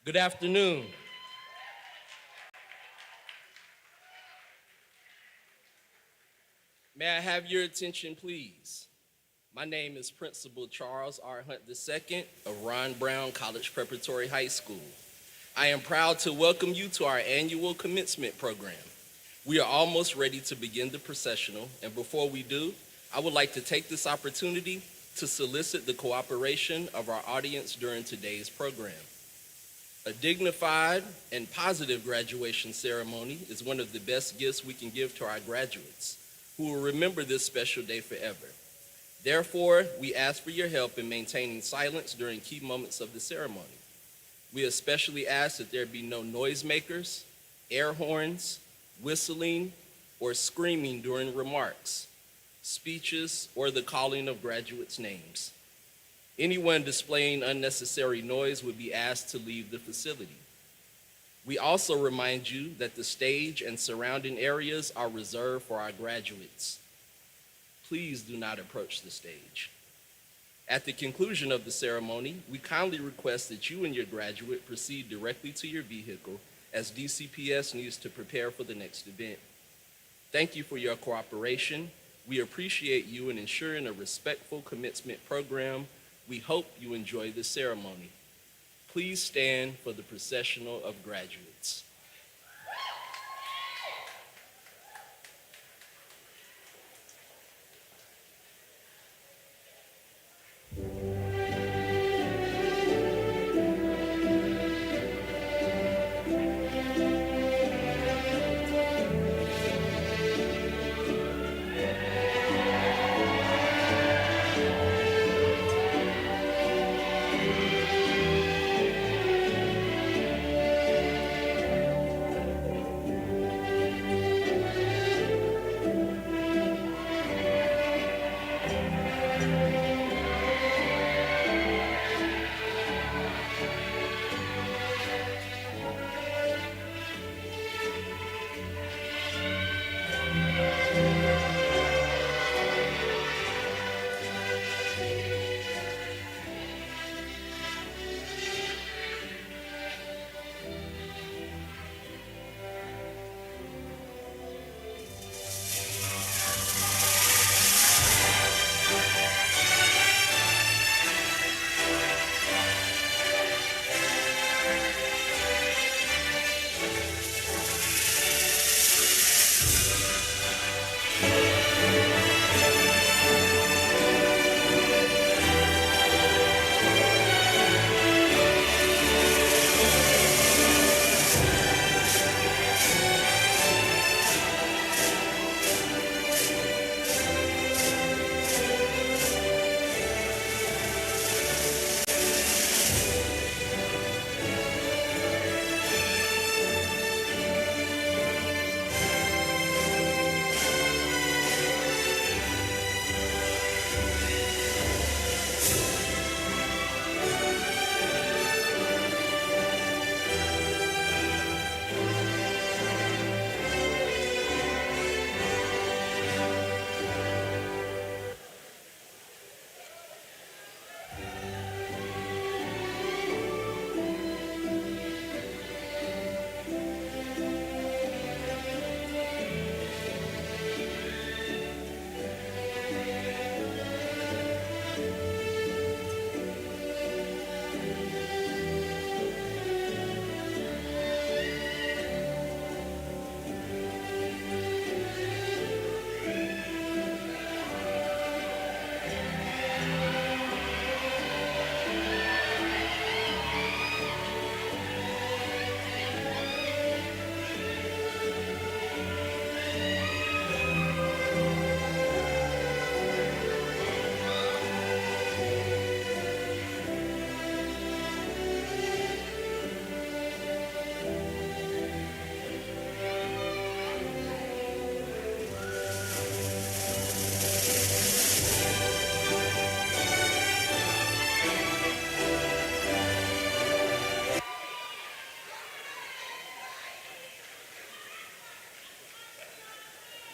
Good afternoon. May I have your attention, please? My name is Principal Charles R. Hunt II of Ron Brown College Preparatory High School. I am proud to welcome you to our annual commencement program. We are almost ready to begin the processional, and before we do, I would like to take this opportunity to solicit the cooperation of our audience during today's program. A dignified and positive graduation ceremony is one of the best gifts we can give to our graduates, who will remember this special day forever. Therefore, we ask for your help in maintaining silence during key moments of the ceremony. We especially ask that there be no noisemakers, air horns, whistling, or screaming during remarks, speeches, or the calling of graduates' names. Anyone displaying unnecessary noise would be asked to leave the facility. We also remind you that the stage and surrounding areas are reserved for our graduates. Please do not approach the stage. At the conclusion of the ceremony, we kindly request that you and your graduate proceed directly to your vehicle as DCPS needs to prepare for the next event. Thank you for your cooperation. We appreciate you in ensuring a respectful commencement program. We hope you enjoy the ceremony. Please stand for the processional of graduates.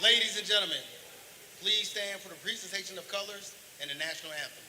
Ladies and gentlemen, please stand for the presentation of colors and the national anthem.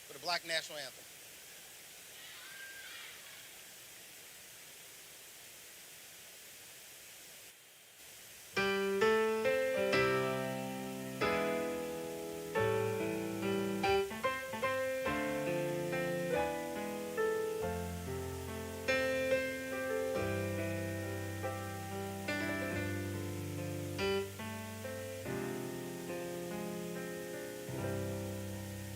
For the Black National Anthem.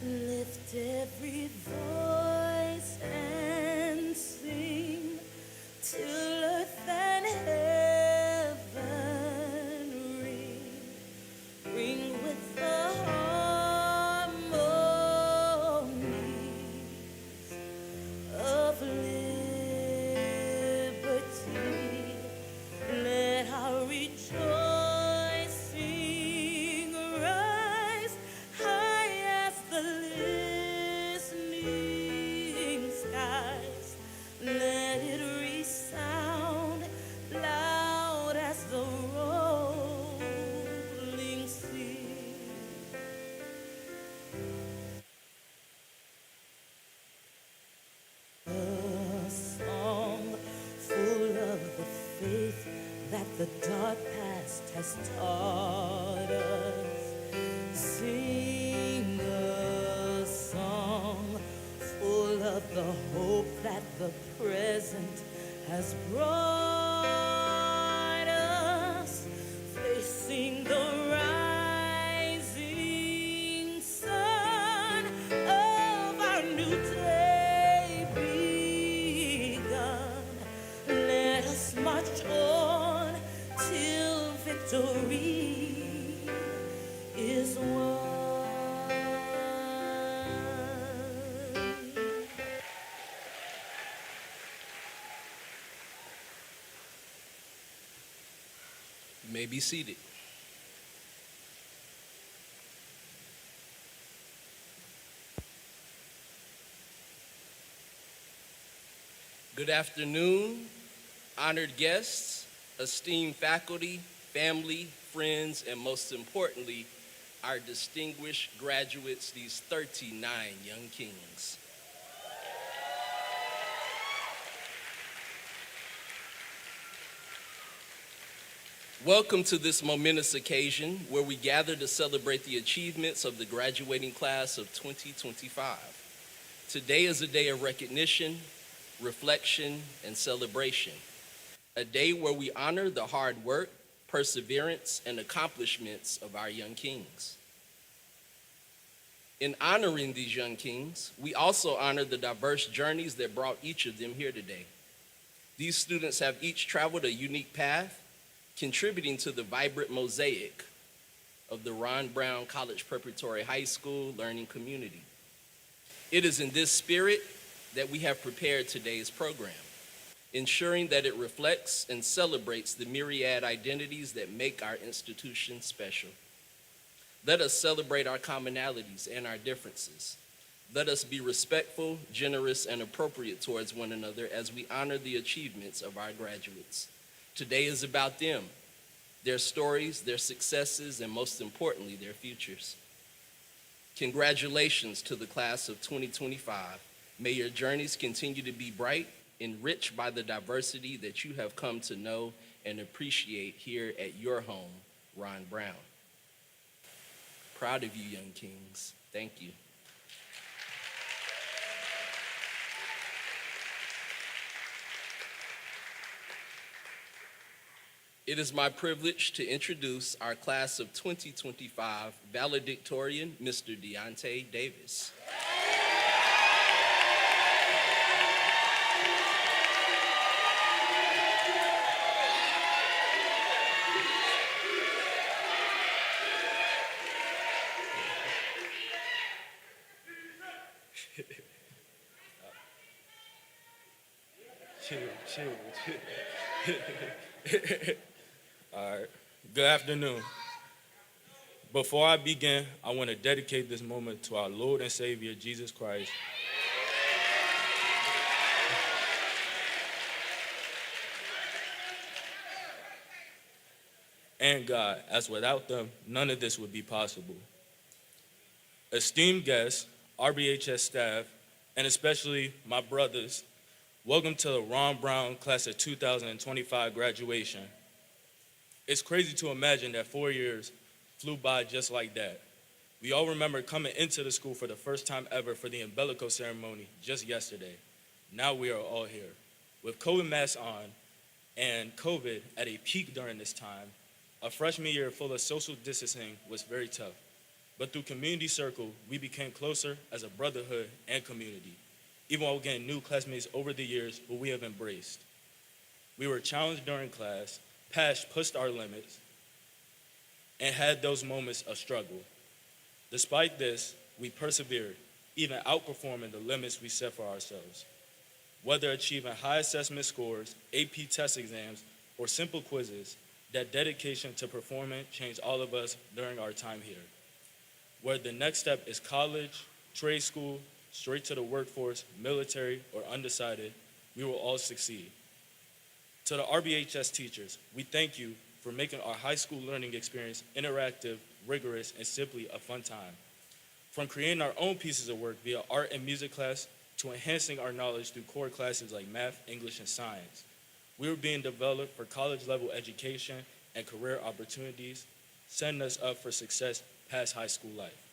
Lift every voice and sing till earth and heaven ring, ring with the harmonies of liberty. Let our rejoicing rise high as the listening skies. Let it resound loud as the rolling sea. A song full of the faith that the dark past has taught us. Sing a song full of the hope that the present has brought us. Facing the rising sun of our new day begun. Let us march on till victory is won. You may be seated. Good afternoon, honored guests, esteemed faculty, family, friends, and most importantly, our distinguished graduates, these 39 young kings. Welcome to this momentous occasion where we gather to celebrate the achievements of the graduating class of 2025. Today is a day of recognition, reflection, and celebration. A day where we honor the hard work, perseverance, and accomplishments of our young kings. In honoring these young kings, we also honor the diverse journeys that brought each of them here today. These students have each traveled a unique path, contributing to the vibrant mosaic of the Ron Brown College Preparatory High School learning community. It is in this spirit that we have prepared today's program, ensuring that it reflects and celebrates the myriad identities that make our institution special. Let us celebrate our commonalities and our differences. Let us be respectful, generous, and appropriate towards one another as we honor the achievements of our graduates. Today is about them, their stories, their successes, and most importantly, their futures. Congratulations to the class of 2025. May your journeys continue to be bright, enriched by the diversity that you have come to know and appreciate here at your home, Ron Brown. Proud of you, young kings. Thank you. It is my privilege to introduce our class of 2025 valedictorian, Mr. Deontay Davis. Chill. All right. Good afternoon. Before I begin, I want to dedicate this moment to our Lord and Savior, Jesus Christ. And God, as without them, none of this would be possible. Esteemed guests, RBHS staff, and especially my brothers, welcome to the Ron Brown Class of 2025 graduation. It's crazy to imagine that 4 years flew by just like that. We all remember coming into the school for the first time ever for the Embellico ceremony just yesterday. Now we are all here. With COVID masks on and COVID at a peak during this time, a freshman year full of social distancing was very tough. But through Community Circle, we became closer as a brotherhood and community, even while getting new classmates over the years who we have embraced. We were challenged during class, pushed our limits, and had those moments of struggle. Despite this, we persevered, even outperforming the limits we set for ourselves. Whether achieving high assessment scores, AP test exams, or simple quizzes, that dedication to performing changed all of us during our time here. Whether the next step is college, trade school, straight to the workforce, military, or undecided, we will all succeed. To the RBHS teachers, we thank you for making our high school learning experience interactive, rigorous, and simply a fun time. From creating our own pieces of work via art and music class to enhancing our knowledge through core classes like math, English, and science, we were being developed for college-level education and career opportunities, setting us up for success past high school life.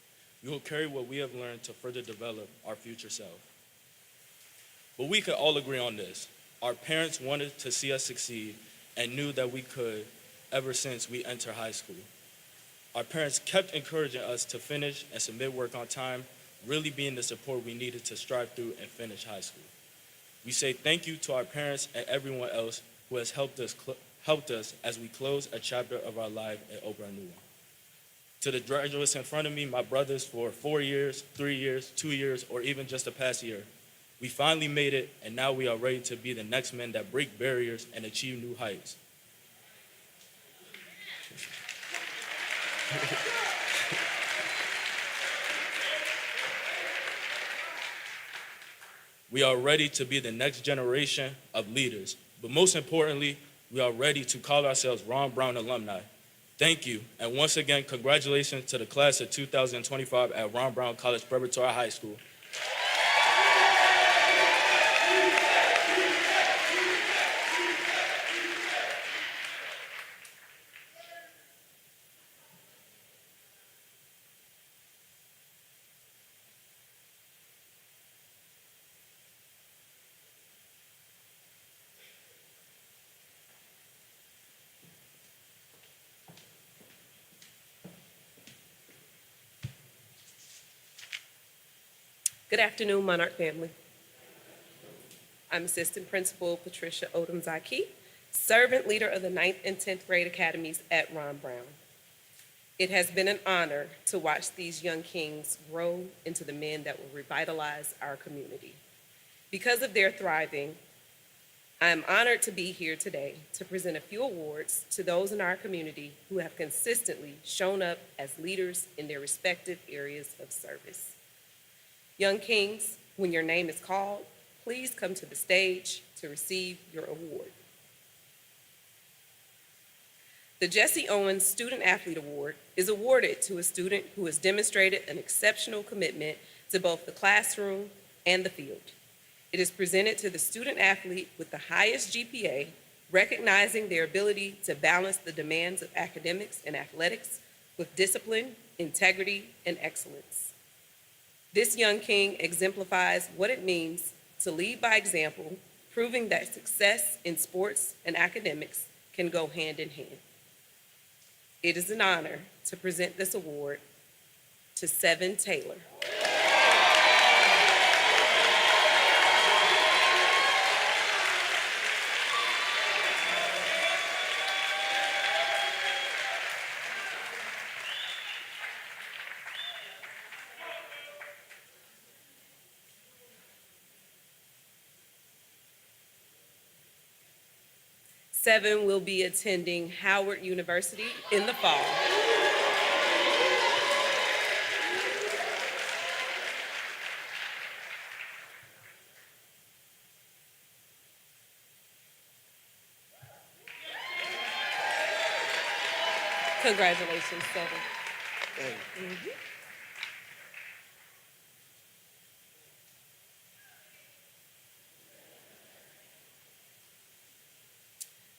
We will carry what we have learned to further develop our future self. But we could all agree on this. Our parents wanted to see us succeed and knew that we could ever since we entered high school. Our parents kept encouraging us to finish and submit work on time, really being the support we needed to strive through and finish high school. We say thank you to our parents and everyone else who has helped us as we close a chapter of our life and open a new one. To the graduates in front of me, my brothers, for 4 years, 3 years, 2 years, or even just the past year, we finally made it, and now we are ready to be the next men that break barriers and achieve new heights. We are ready to be the next generation of leaders, but most importantly, we are ready to call ourselves Ron Brown alumni. Thank you, and once again, congratulations to the class of 2025 at Ron Brown College Preparatory High School. Good afternoon, Monarch family. I'm Assistant Principal Patricia Odom-Zaki, servant leader of the 9th and 10th grade academies at Ron Brown. It has been an honor to watch these young kings grow into the men that will revitalize our community. Because of their thriving, I am honored to be here today to present a few awards to those in our community who have consistently shown up as leaders in their respective areas of service. Young kings, when your name is called, please come to the stage to receive your award. The Jesse Owens Student Athlete Award is awarded to a student who has demonstrated an exceptional commitment to both the classroom and the field. It is presented to the student athlete with the highest GPA, recognizing their ability to balance the demands of academics and athletics with discipline, integrity, and excellence. This young king exemplifies what it means to lead by example, proving that success in sports and academics can go hand in hand. It is an honor to present this award to Seven Taylor. Seven will be attending Howard University in the fall. Congratulations, Seven.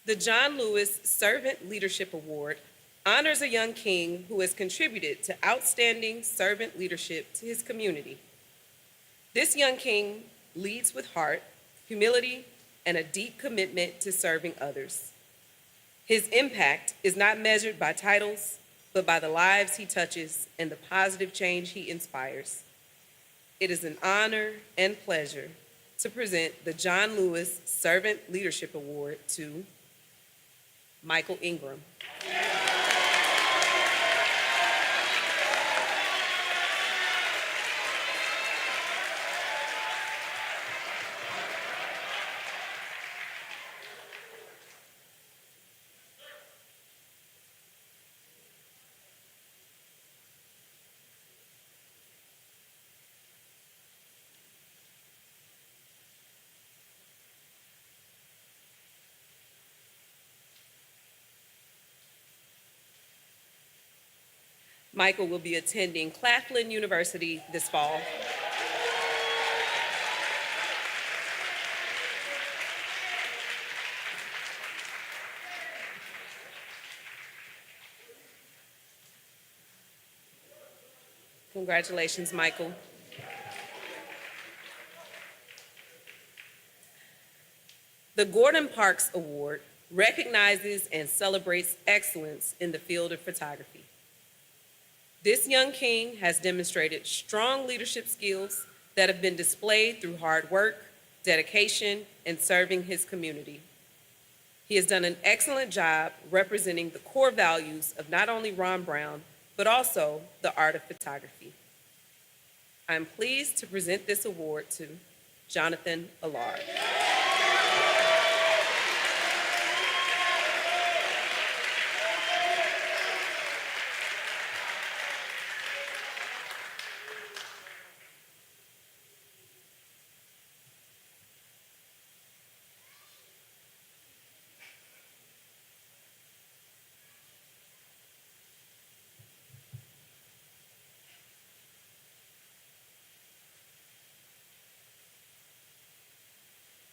The John Lewis Servant Leadership Award honors a young king who has contributed to outstanding servant leadership to his community. This young king leads with heart, humility, and a deep commitment to serving others. His impact is not measured by titles, but by the lives he touches and the positive change he inspires. It is an honor and pleasure to present the John Lewis Servant Leadership Award to Michael Ingram. Michael will be attending Claflin University this fall. Congratulations, Michael. The Gordon Parks Award recognizes and celebrates excellence in the field of photography. This young king has demonstrated strong leadership skills that have been displayed through hard work, dedication, and serving his community. He has done an excellent job representing the core values of not only Ron Brown, but also the art of photography. I'm pleased to present this award to Jonathan Allard.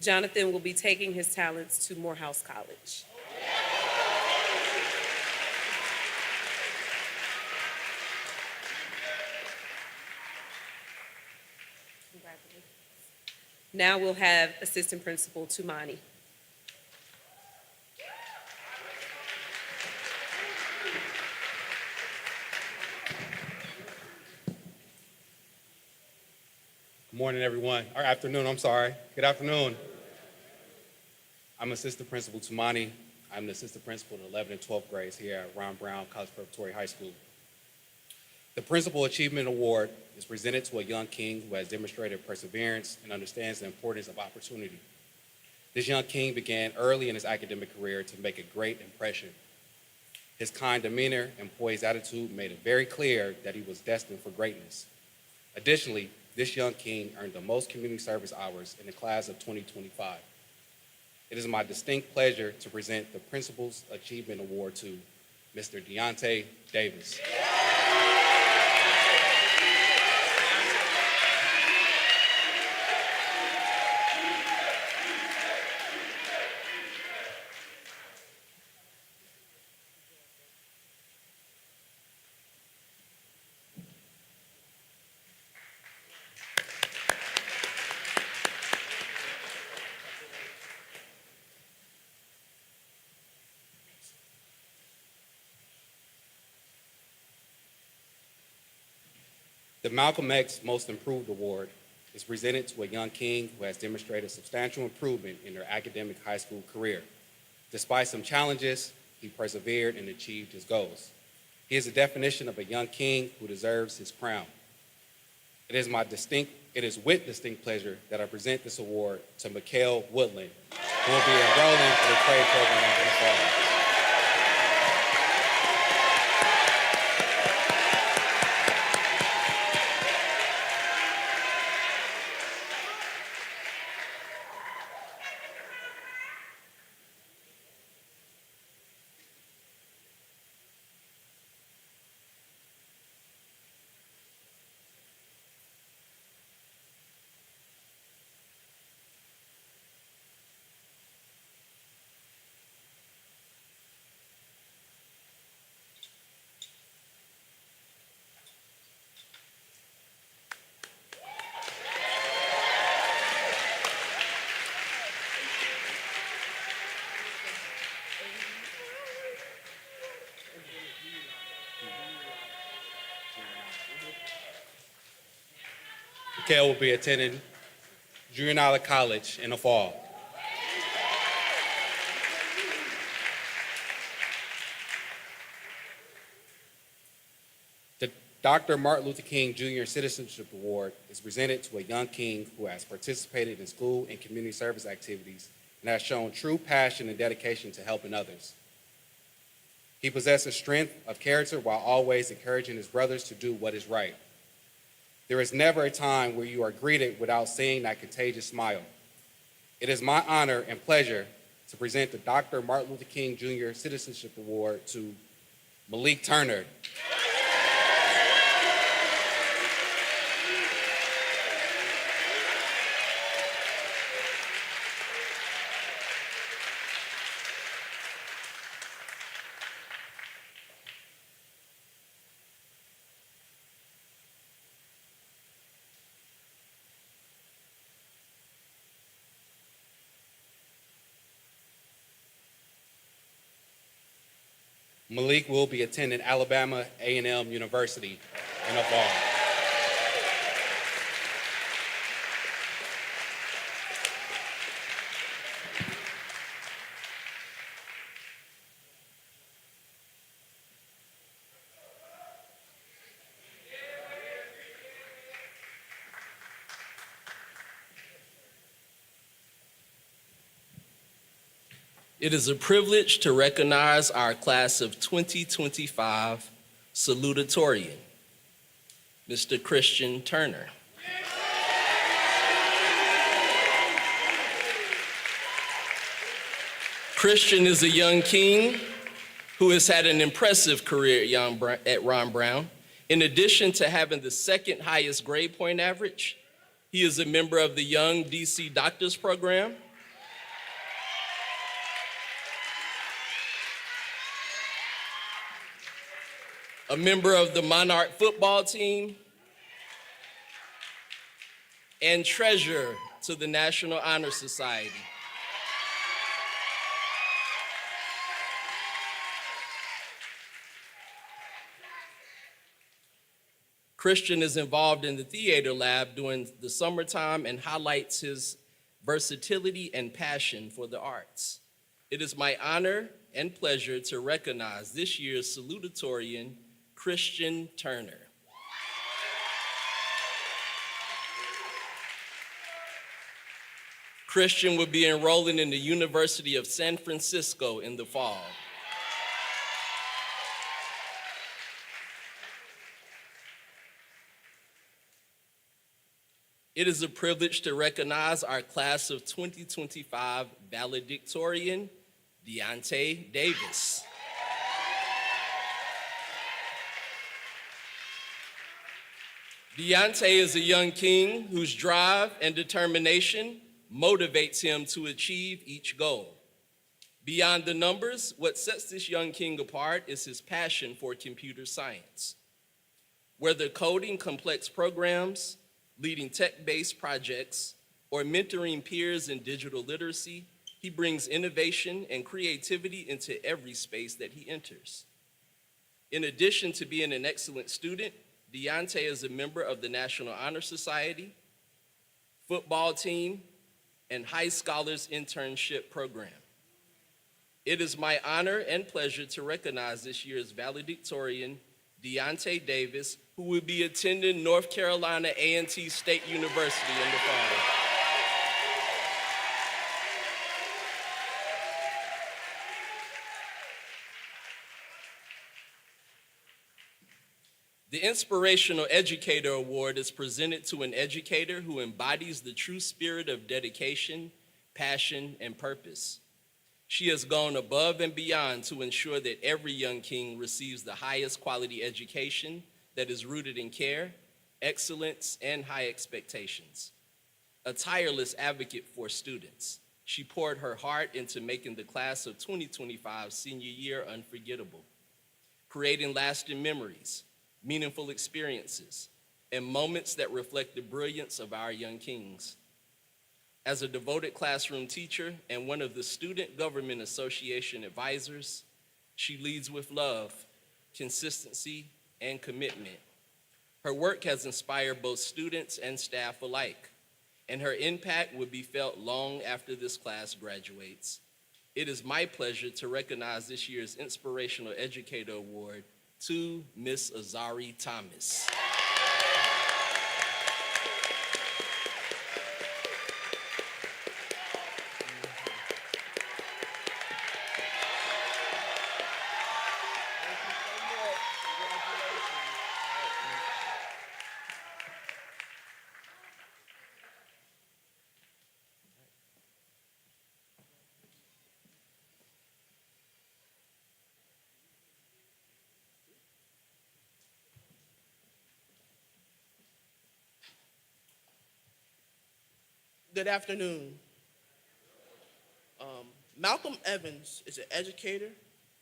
Jonathan will be taking his talents to Morehouse College. Congratulations. Now we'll have Assistant Principal Tumani. Morning, everyone. Or afternoon, I'm sorry. Good afternoon. I'm Assistant Principal Tumani. I'm the Assistant Principal in 11th and 12th grades here at Ron Brown College Preparatory High School. The Principal Achievement Award is presented to a young king who has demonstrated perseverance and understands the importance of opportunity. This young king began early in his academic career to make a great impression. His kind demeanor and poised attitude made it very clear that he was destined for greatness. Additionally, this young king earned the most community service hours in the class of 2025. It is my distinct pleasure to present the Principal's Achievement Award to Mr. Deontay Davis. The Malcolm X Most Improved Award is presented to a young king who has demonstrated substantial improvement in their academic high school career. Despite some challenges, he persevered and achieved his goals. He is the definition of a young king who deserves his crown. It is with distinct pleasure that I present this award to Mikhail Woodland, who will be enrolling in the trade program in the fall. Mikhail will be attending junior college in the fall. The Dr. Martin Luther King Jr. Citizenship Award is presented to a young king who has participated in school and community service activities and has shown true passion and dedication to helping others. He possesses strength of character while always encouraging his brothers to do what is right. There is never a time where you are greeted without seeing that contagious smile. It is my honor and pleasure to present the Dr. Martin Luther King Jr. Citizenship Award to Malik Turner. Malik will be attending Alabama A&M University in the fall. It is a privilege to recognize our class of 2025 salutatorian, Mr. Christian Turner. Christian is a young king who has had an impressive career at Ron Brown. In addition to having the second highest grade point average, he is a member of the Young DC Doctors Program, a member of the Monarch football team, and treasurer to the National Honor Society. Christian is involved in the theater lab during the summertime and highlights his versatility and passion for the arts. It is my honor and pleasure to recognize this year's salutatorian, Christian Turner. Christian will be enrolling in the University of San Francisco in the fall. It is a privilege to recognize our class of 2025 valedictorian, Deontay Davis. Deontay is a young king whose drive and determination motivates him to achieve each goal. Beyond the numbers, what sets this young king apart is his passion for computer science. Whether coding complex programs, leading tech-based projects, or mentoring peers in digital literacy, he brings innovation and creativity into every space that he enters. In addition to being an excellent student, Deontay is a member of the National Honor Society, football team, and High Scholars Internship Program. It is my honor and pleasure to recognize this year's valedictorian, Deontay Davis, who will be attending North Carolina A&T State University in the fall. The Inspirational Educator Award is presented to an educator who embodies the true spirit of dedication, passion, and purpose. She has gone above and beyond to ensure that every young king receives the highest quality education that is rooted in care, excellence, and high expectations. A tireless advocate for students, she poured her heart into making the class of 2025 senior year unforgettable, creating lasting memories, meaningful experiences, and moments that reflect the brilliance of our young kings. As a devoted classroom teacher and one of the Student Government Association advisors, she leads with love, consistency, and commitment. Her work has inspired both students and staff alike, and her impact will be felt long after this class graduates. It is my pleasure to recognize this year's Inspirational Educator Award to Miss Azari Thomas. Good afternoon. Malcolm Evans is an educator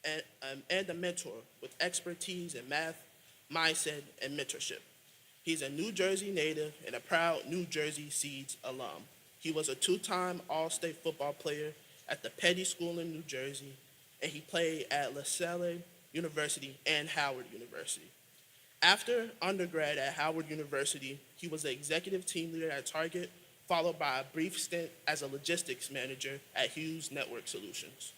and a mentor with expertise in math, mindset, and mentorship. He's a New Jersey native and a proud New Jersey Seeds alum. He was a two-time All-State football player at the Petty School in New Jersey, and he played at LaSalle University and Howard University. After undergrad at Howard University, he was the executive team leader at Target, followed by a brief stint as a logistics manager at Hughes Network Solutions.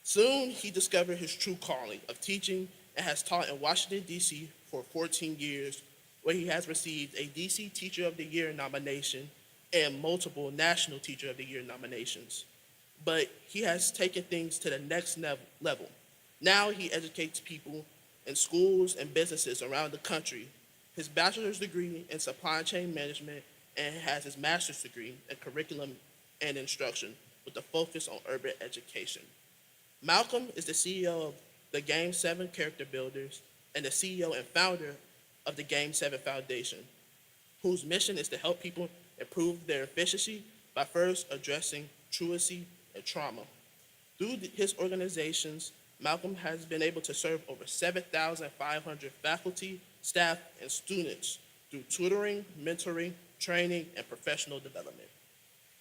Soon, he discovered his true calling of teaching and has taught in Washington, D.C. for 14 years, where he has received a D.C. Teacher of the Year nomination and multiple National Teacher of the Year nominations. But he has taken things to the next level. Now he educates people in schools and businesses around the country. His bachelor's degree in supply chain management and has his master's degree in curriculum and instruction with a focus on urban education. Malcolm is the CEO of the Game 7 Character Builders and the CEO and founder of the Game 7 Foundation, whose mission is to help people improve their efficiency by first addressing truancy and trauma. Through his organizations, Malcolm has been able to serve over 7,500 faculty, staff, and students through tutoring, mentoring, training, and professional development.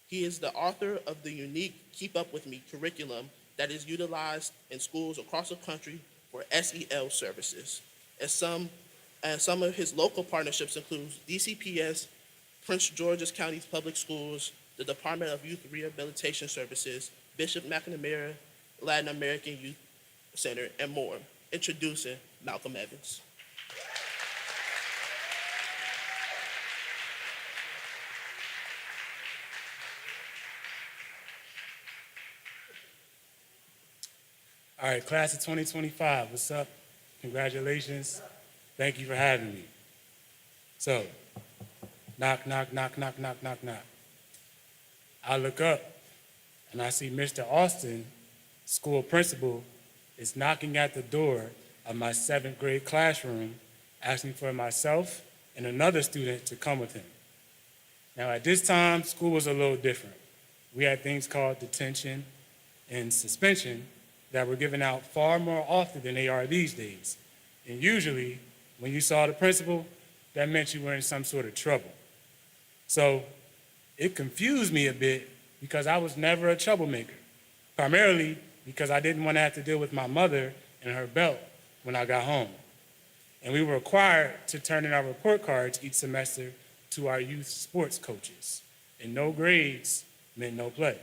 He is the author of the unique Keep Up With Me curriculum that is utilized in schools across the country for SEL services. As some And some of his local partnerships include DCPS, Prince George's County Public Schools, the Department of Youth Rehabilitation Services, Bishop McNamara Latin American Youth Center, and more. Introducing Malcolm Evans. All right, class of 2025, what's up? Congratulations. Thank you for having me. So, knock, knock, knock, knock, knock, knock, knock. I look up and I see Mr. Austin, school principal, is knocking at the door of my 7th grade classroom, asking for myself and another student to come with him. Now, at this time, school was a little different. We had things called detention and suspension that were given out far more often than they are these days. And usually, when you saw the principal, that meant you were in some sort of trouble. So it confused me a bit because I was never a troublemaker, primarily because I didn't want to have to deal with my mother and her belt when I got home. And we were required to turn in our report cards each semester to our youth sports coaches. And no grades meant no play.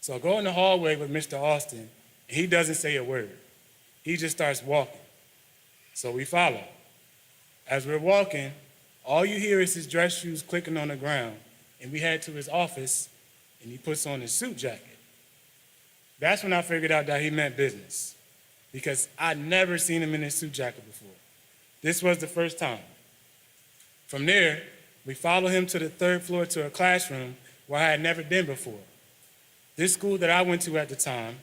So I go in the hallway with Mr. Austin, and he doesn't say a word. He just starts walking. So we follow. As we're walking, all you hear is his dress shoes clicking on the ground, and we head to his office, and he puts on his suit jacket. That's when I figured out that he meant business, because I'd never seen him in his suit jacket before. This was the first time. From there, we follow him to the 3rd floor to a classroom where I had never been before. This school that I went to at the time,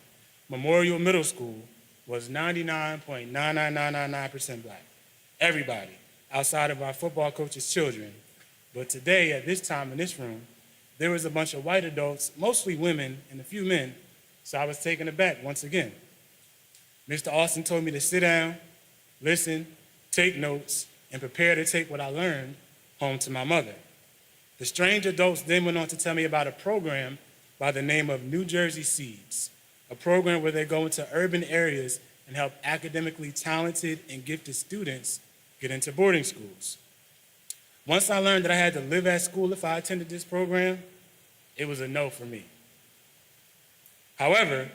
Memorial Middle School, was 99.99999% black. Everybody, outside of our football coach's children. But today, at this time in this room, there was a bunch of white adults, mostly women and a few men, so I was taken aback once again. Mr. Austin told me to sit down, listen, take notes, and prepare to take what I learned home to my mother. The strange adults then went on to tell me about a program by the name of New Jersey Seeds, a program where they go into urban areas and help academically talented and gifted students get into boarding schools. Once I learned that I had to live at school if I attended this program, it was a no for me. However,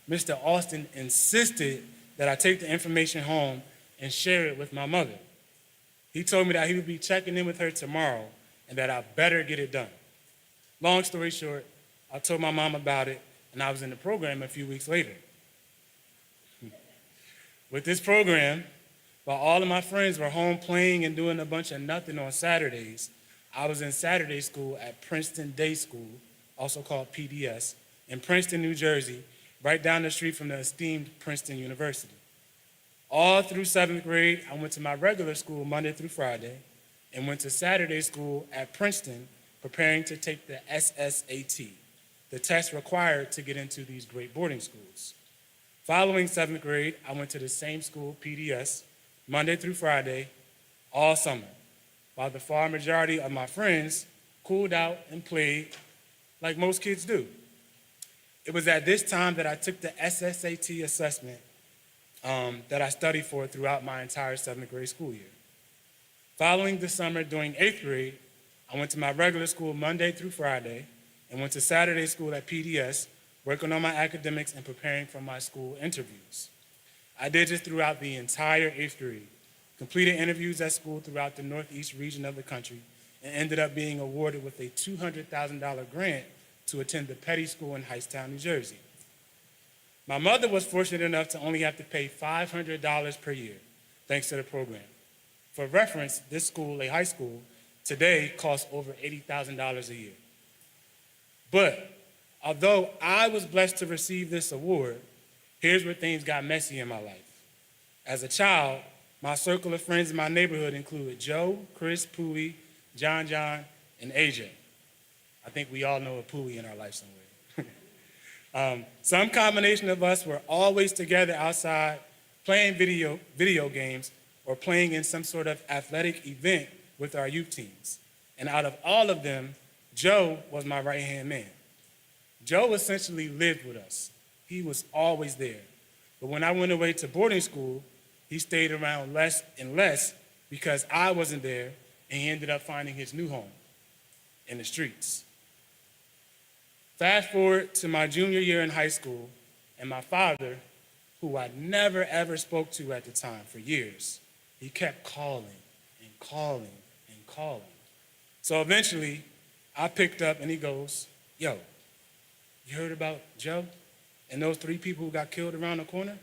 Mr. Austin insisted that I take the information home and share it with my mother. He told me that he would be checking in with her tomorrow and that I better get it done. Long story short, I told my mom about it, and I was in the program a few weeks later. With this program, while all of my friends were home playing and doing a bunch of nothing on Saturdays, I was in Saturday school at Princeton Day School, also called PDS, in Princeton, New Jersey, right down the street from the esteemed Princeton University. All through 7th grade, I went to my regular school Monday through Friday and went to Saturday school at Princeton, preparing to take the SSAT, the test required to get into these great boarding schools. Following 7th grade, I went to the same school, PDS, Monday through Friday, all summer, while the far majority of my friends cooled out and played like most kids do. It was at this time that I took the SSAT assessment that I studied for throughout my entire 7th grade school year. Following the summer during 8th grade, I went to my regular school Monday through Friday and went to Saturday school at PDS, working on my academics and preparing for my school interviews. I did this throughout the entire 8th grade, completed interviews at school throughout the Northeast region of the country, and ended up being awarded with a $200,000 grant to attend the Petty School in Hightstown, New Jersey. My mother was fortunate enough to only have to pay $500 per year, thanks to the program. For reference, this school, a high school, today costs over $80,000 a year. But although I was blessed to receive this award, here's where things got messy in my life. As a child, my circle of friends in my neighborhood included Joe, Chris, Pooey, John, and AJ. I think we all know a Pooey in our life somewhere. Some combination of us were always together outside playing video games or playing in some sort of athletic event with our youth teams. And out of all of them, Joe was my right-hand man. Joe essentially lived with us. He was always there. But when I went away to boarding school, he stayed around less and less because I wasn't there and he ended up finding his new home in the streets. Fast forward to my junior year in high school, and my father, who I never ever spoke to at the time for years, he kept calling and calling and calling. So eventually, I picked up and he goes, "Yo, you heard about Joe and those 3 people who got killed around the corner?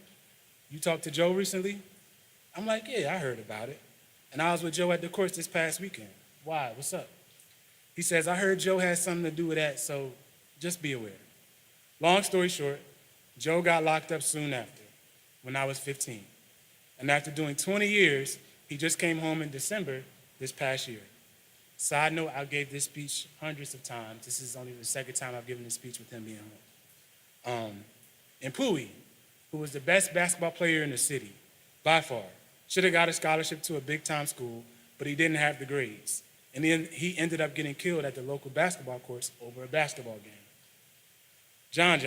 You talked to Joe recently?" I'm like, "Yeah, I heard about it. And I was with Joe at the course this past weekend. Why? What's up?" He says, "I heard Joe has something to do with that, so just be aware." Long story short, Joe got locked up soon after, when I was 15. And after doing 20 years, he just came home in December this past year. Side note, I gave this speech hundreds of times. This is only the second time I've given this speech with him being home. And Pui, who was the best basketball player in the city, by far, should have got a scholarship to a big-time school, but he didn't have the grades. And then he ended up getting killed at the local basketball courts over a basketball game. John,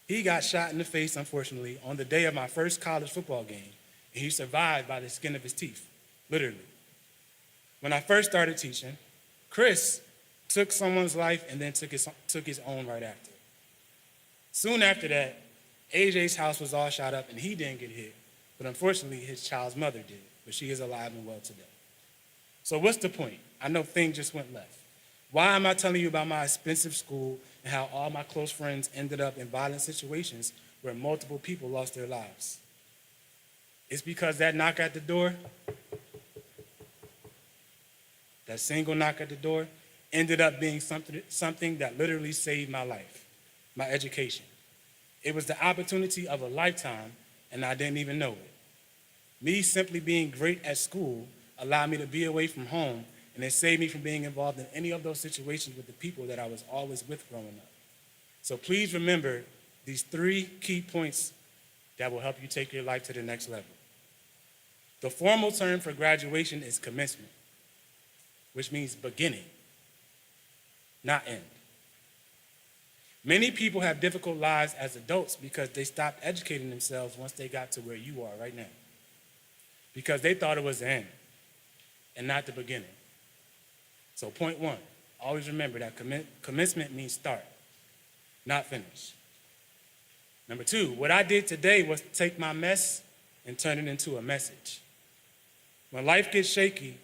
he got shot in the face, unfortunately, on the day of my first college football game, and he survived by the skin of his teeth, literally. When I first started teaching, Chris took someone's life and then took his own right after. Soon after that, AJ's house was all shot up and he didn't get hit, but unfortunately his child's mother did, but she is alive and well today. So what's the point? I know things just went left. Why am I telling you about my expensive school and how all my close friends ended up in violent situations where multiple people lost their lives? It's because that knock at the door, that single knock at the door, ended up being something that literally saved my life, my education. It was the opportunity of a lifetime, and I didn't even know it. Me simply being great at school allowed me to be away from home, and it saved me from being involved in any of those situations with the people that I was always with growing up. So please remember these 3 key points that will help you take your life to the next level. The formal term for graduation is commencement, which means beginning, not end. Many people have difficult lives as adults because they stopped educating themselves once they got to where you are right now, because they thought it was the end and not the beginning. So point 1, always remember that commencement means start, not finish. Number 2, what I did today was take my mess and turn it into a message. When life gets shaky,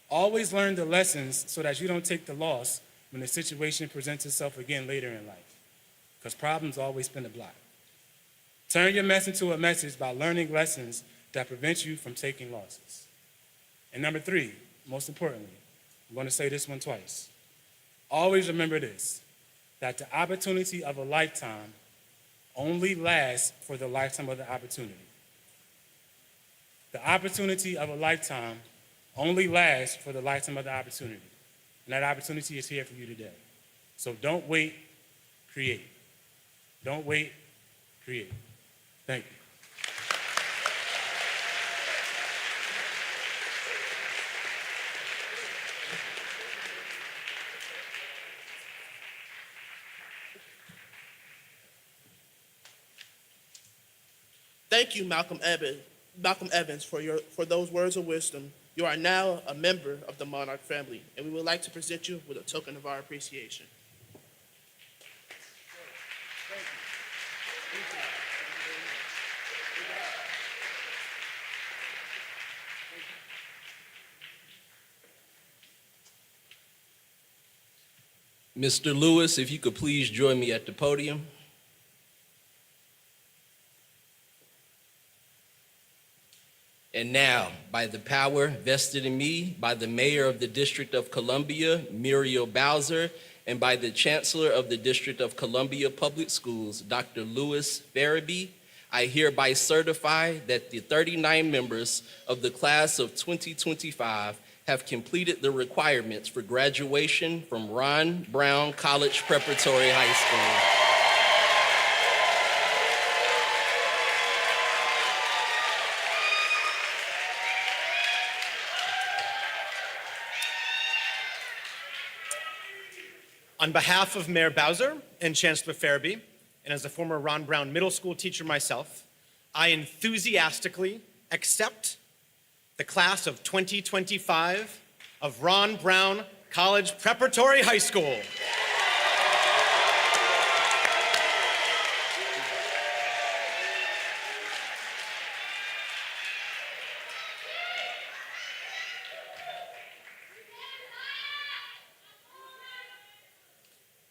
always learn the lessons so that you don't take the loss when the situation presents itself again later in life, because problems always spin the block. Turn your mess into a message by learning lessons that prevent you from taking losses. And number 3, most importantly, I'm going to say this one twice. Always remember this, that the opportunity of a lifetime only lasts for the lifetime of the opportunity. The opportunity of a lifetime only lasts for the lifetime of the opportunity. And that opportunity is here for you today. So don't wait, create. Don't wait, create. Thank you. Thank you, Malcolm Evans, for those words of wisdom. You are now a member of the Monarch family, and we would like to present you with a token of our appreciation. Mr. Lewis, if you could please join me at the podium. And now, by the power vested in me by the Mayor of the District of Columbia, Muriel Bowser, and by the Chancellor of the District of Columbia Public Schools, Dr. Louis Farabee, I hereby certify that the 39 members of the class of 2025 have completed the requirements for graduation from Ron Brown College Preparatory High School. On behalf of Mayor Bowser and Chancellor Farabee, and as a former Ron Brown Middle School teacher myself, I enthusiastically accept the class of 2025 of Ron Brown College Preparatory High School.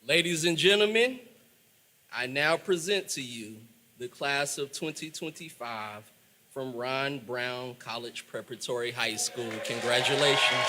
Ladies and gentlemen, I now present to you the class of 2025 from Ron Brown College Preparatory High School. Congratulations.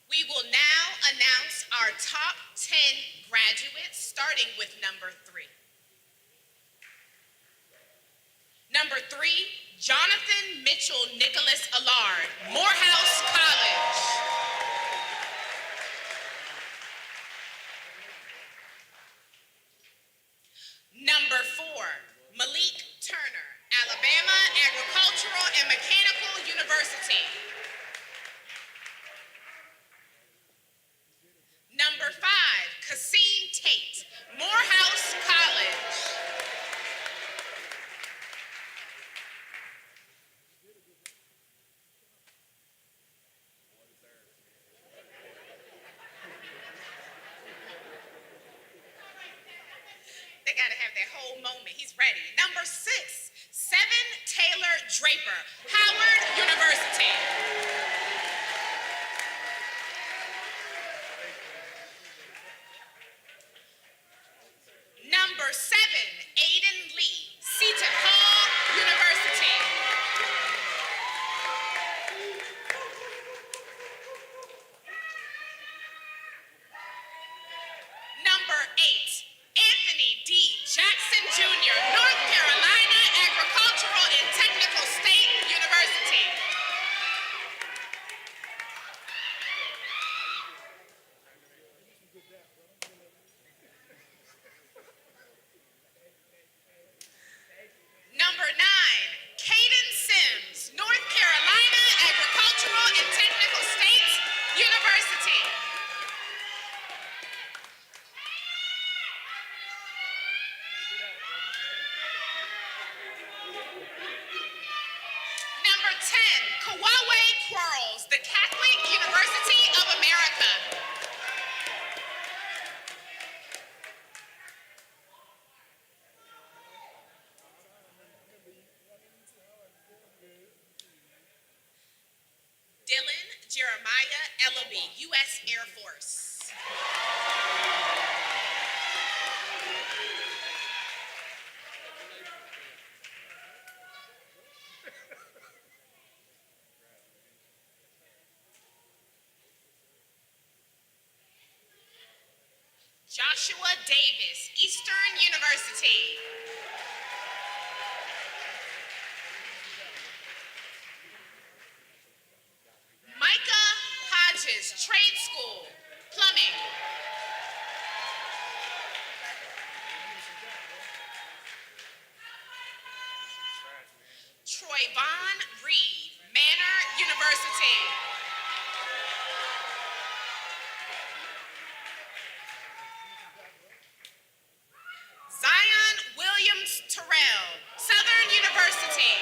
We will now announce our top 10 graduates, starting with number 3. Number 3, Jonathan Mitchell Nicholas Allard, Morehouse College. Number 4, Malik Turner, Alabama Agricultural and Mechanical University. Number 5, Cassine Tate, Morehouse College. They gotta have that whole moment. He's ready. Number 6, 7, Taylor Draper, Howard University. Number 7, Aiden Lee, Seton Hall University. Number 8, Anthony D. Jackson Jr., North Carolina Agricultural and Technical State University. Number 9, Caden Sims, North Carolina Agricultural and Technical State University. Number 10, Kawawe Quarles, the Catholic University of America. Dylan Jeremiah Ellaby, U.S. Air Force. Joshua Davis, Eastern University. Micah Hodges, Trade School, Plumbing. Troyvon Reed, Manor University. Zion Williams Terrell, Southern University.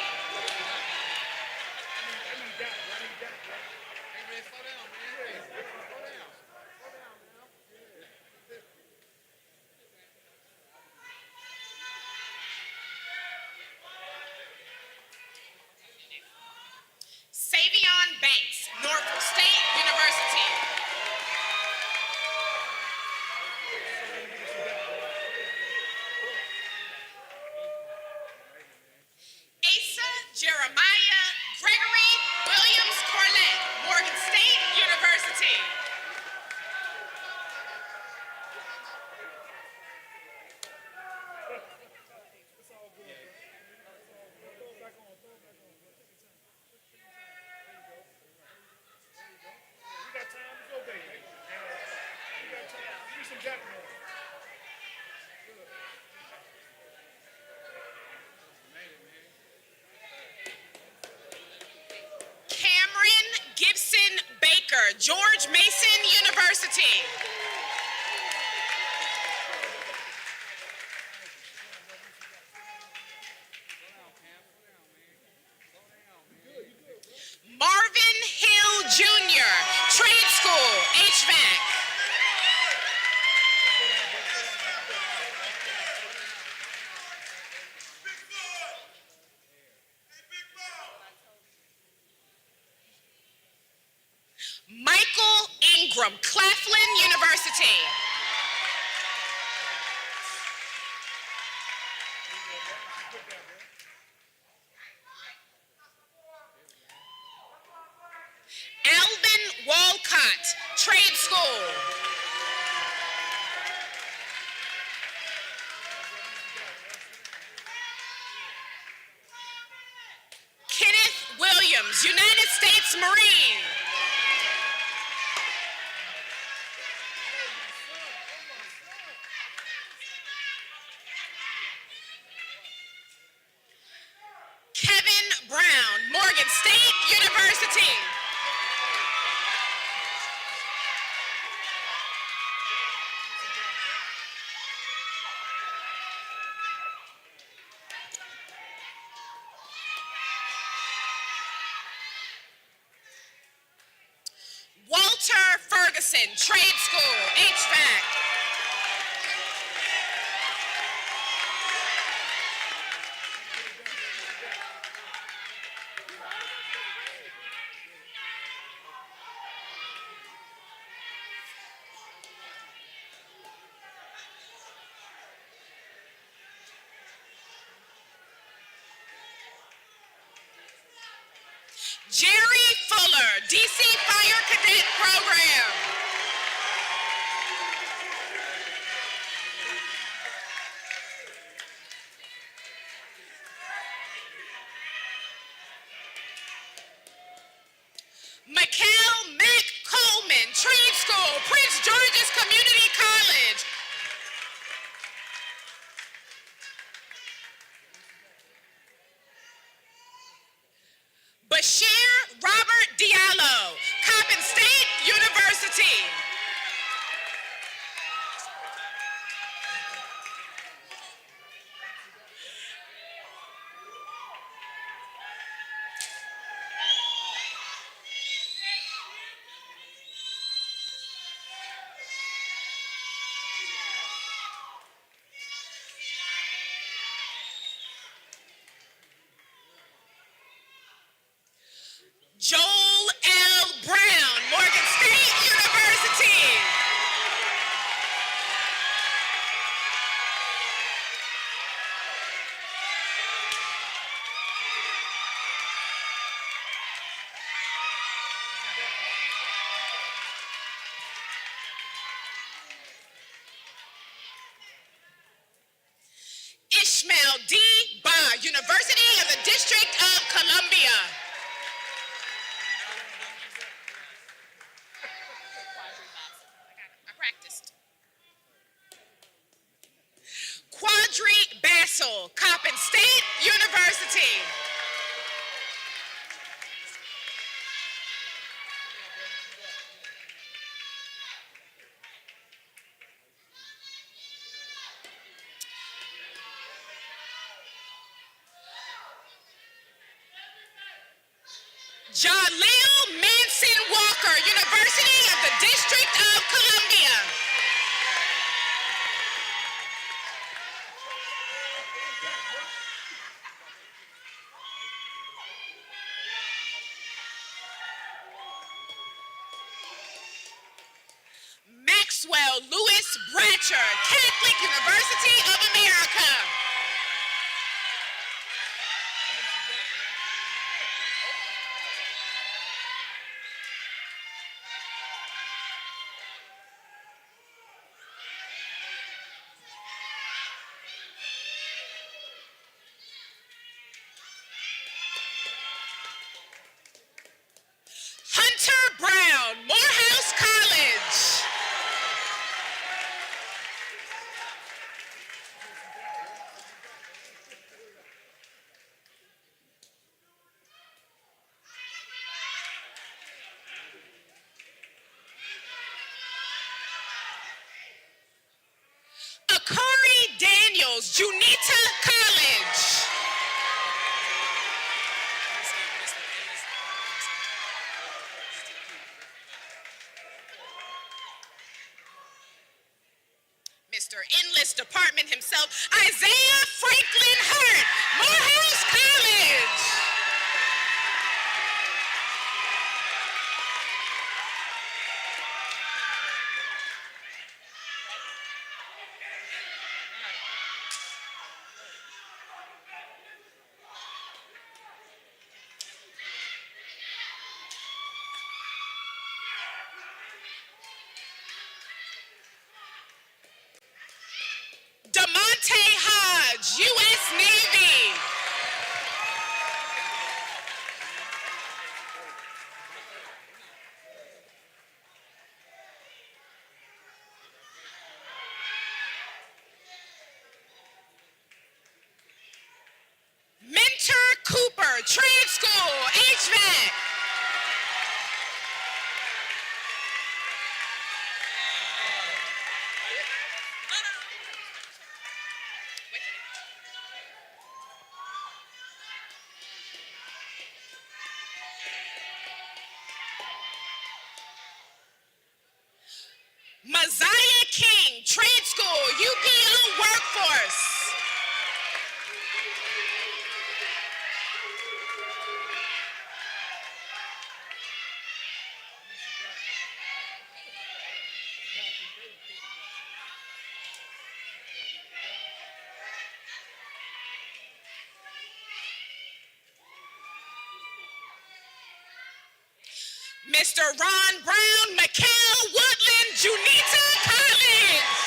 from Claflin University. Alvin Walcott, Trade School. Kenneth Williams, United States Marine. Kevin Brown, Morgan State University. Walter Ferguson, Trade School, HVAC. Jerry Fuller, DC Fire Cadet Program. Mikhail Mac Coleman, Trade School, Prince George's Community College. Bashir Robert Diallo, Coppin State University. Joel L. Brown, Morgan State University. Ishmael D. Ba, University of the District of Columbia. I practiced. Quadri Bassel, Coppin State University. Jaleel Manson Walker, University of the District of Columbia. Maxwell Lewis Bratcher, Catholic University of America. Hunter Brown, Morehouse College. Akari Daniels, Junita College. Mr. Enlist Department himself, Isaiah Franklin Hurt, Morehouse College. UPO workforce. Mr. Ron Brown, Mikhail Woodland, Junita Collins.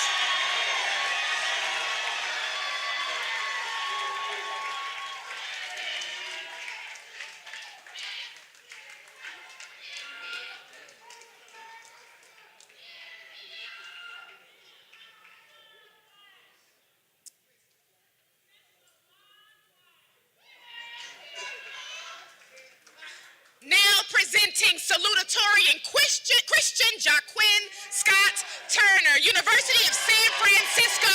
Now presenting salutatorian Christian Jaquin Scott Turner, University of San Francisco.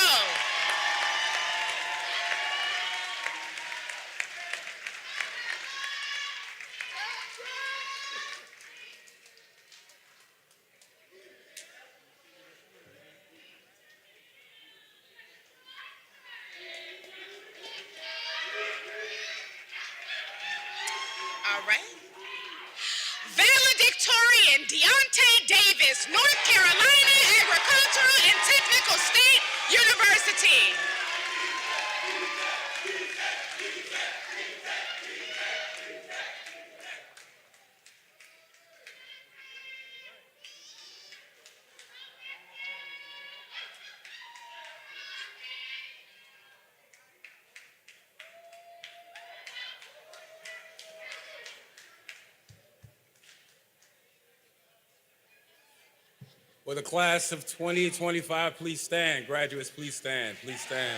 All right. Valedictorian Deontay Davis, North Carolina Agricultural and Technical State University. For the class of 2025, please stand. Graduates, please stand. Please stand.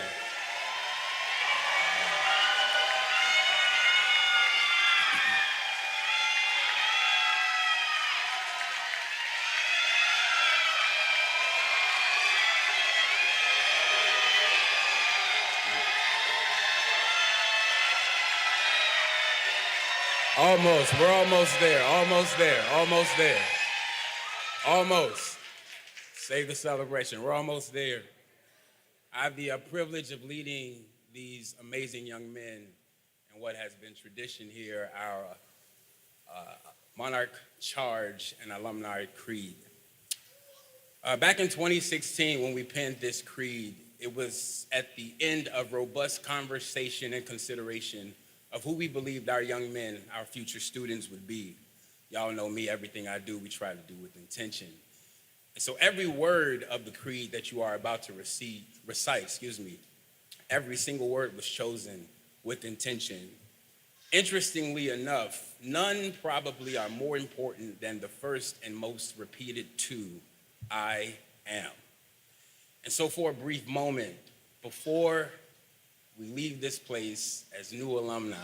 Almost. We're almost there. Almost there. Almost there. Almost. Save the celebration. We're almost there. I have the privilege of leading these amazing young men in what has been tradition here, our Monarch Charge and Alumni Creed. Back in 2016, when we penned this creed, it was at the end of robust conversation and consideration of who we believed our young men, our future students would be. Y'all know me, everything I do, we try to do with intention. And so every word of the creed that you are about to recite, every single word was chosen with intention. Interestingly enough, none probably are more important than the first and most repeated two, I am. And so for a brief moment, before we leave this place as new alumni,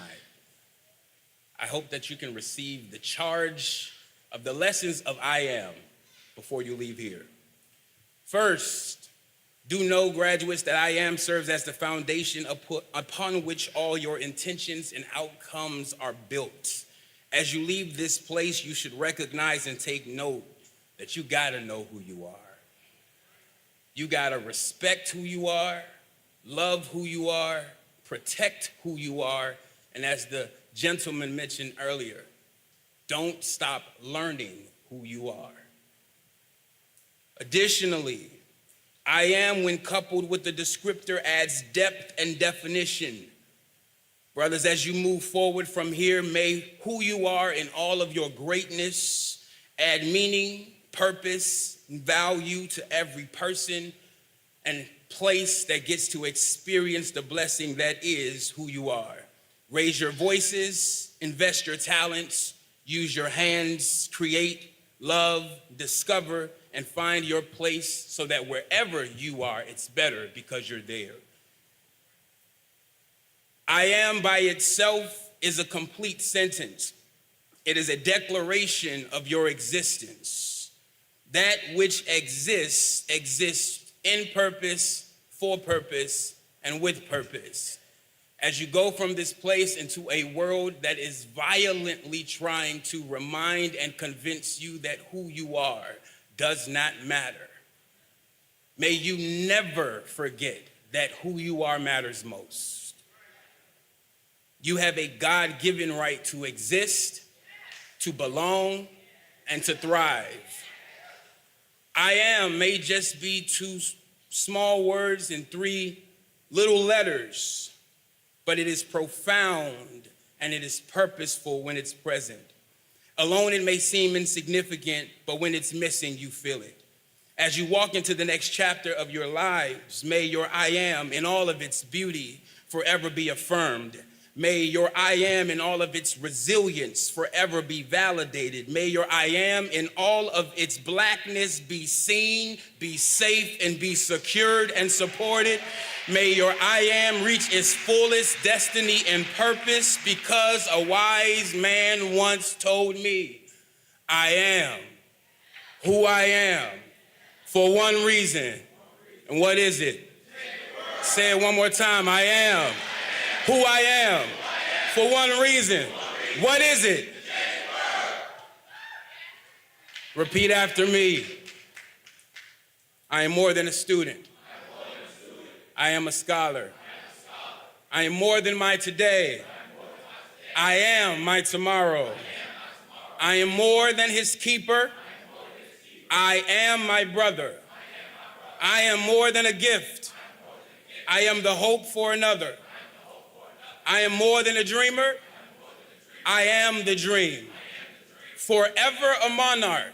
I hope that you can receive the charge of the lessons of I am before you leave here. First, do know, graduates, that I am serves as the foundation upon which all your intentions and outcomes are built. As you leave this place, you should recognize and take note that you gotta know who you are. You gotta respect who you are, love who you are, protect who you are, and as the gentleman mentioned earlier, don't stop learning who you are. Additionally, I am, when coupled with the descriptor, adds depth and definition. Brothers, as you move forward from here, may who you are in all of your greatness add meaning, purpose, and value to every person and place that gets to experience the blessing that is who you are. Raise your voices, invest your talents, use your hands, create, love, discover, and find your place so that wherever you are, it's better because you're there. I am by itself is a complete sentence. It is a declaration of your existence. That which exists, exists in purpose, for purpose, and with purpose. As you go from this place into a world that is violently trying to remind and convince you that who you are does not matter, May you never forget that who you are matters most. You have a God-given right to exist, to belong, and to thrive. I am may just be two small words and three little letters, but it is profound and it is purposeful when it's present. Alone, it may seem insignificant, but when it's missing, you feel it. As you walk into the next chapter of your lives, may your I am in all of its beauty forever be affirmed. May your I am in all of its resilience forever be validated. May your I am in all of its blackness be seen, be safe, and be secured and supported. May your I am reach its fullest destiny and purpose, because a wise man once told me, I am who I am for one reason. And what is it? Say it one more time. I am who I am for one reason. What is it? Repeat after me. I am more than a student. I am a scholar. I am more than my today. I am my tomorrow. I am more than his keeper. I am my brother. I am more than a gift. I am the hope for another. I am more than a dreamer. I am the dream. Forever a monarch.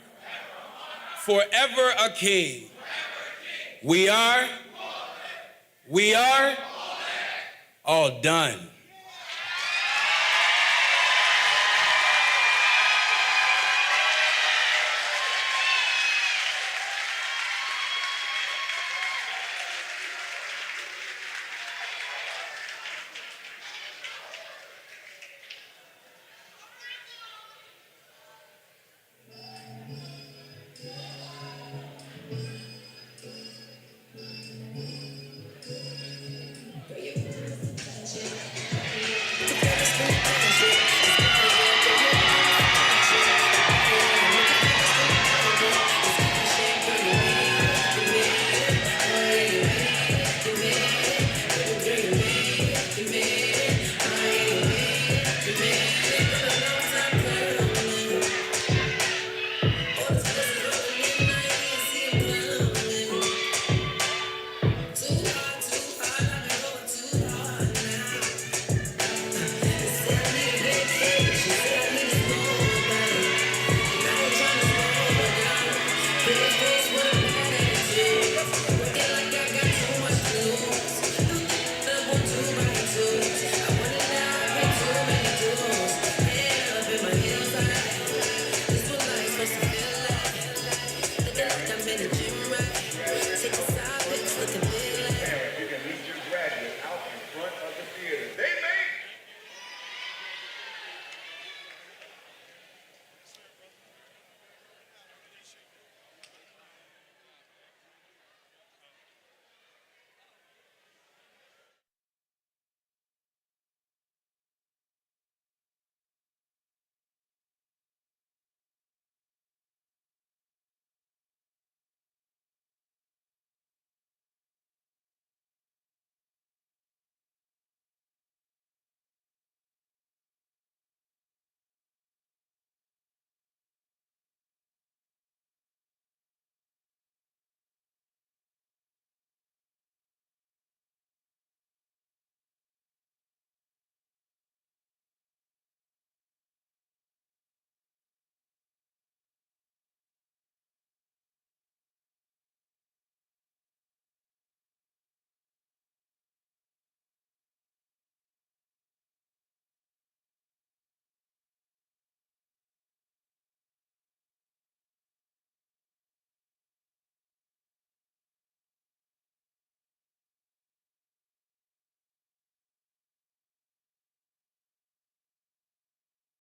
Forever a king. We are all done.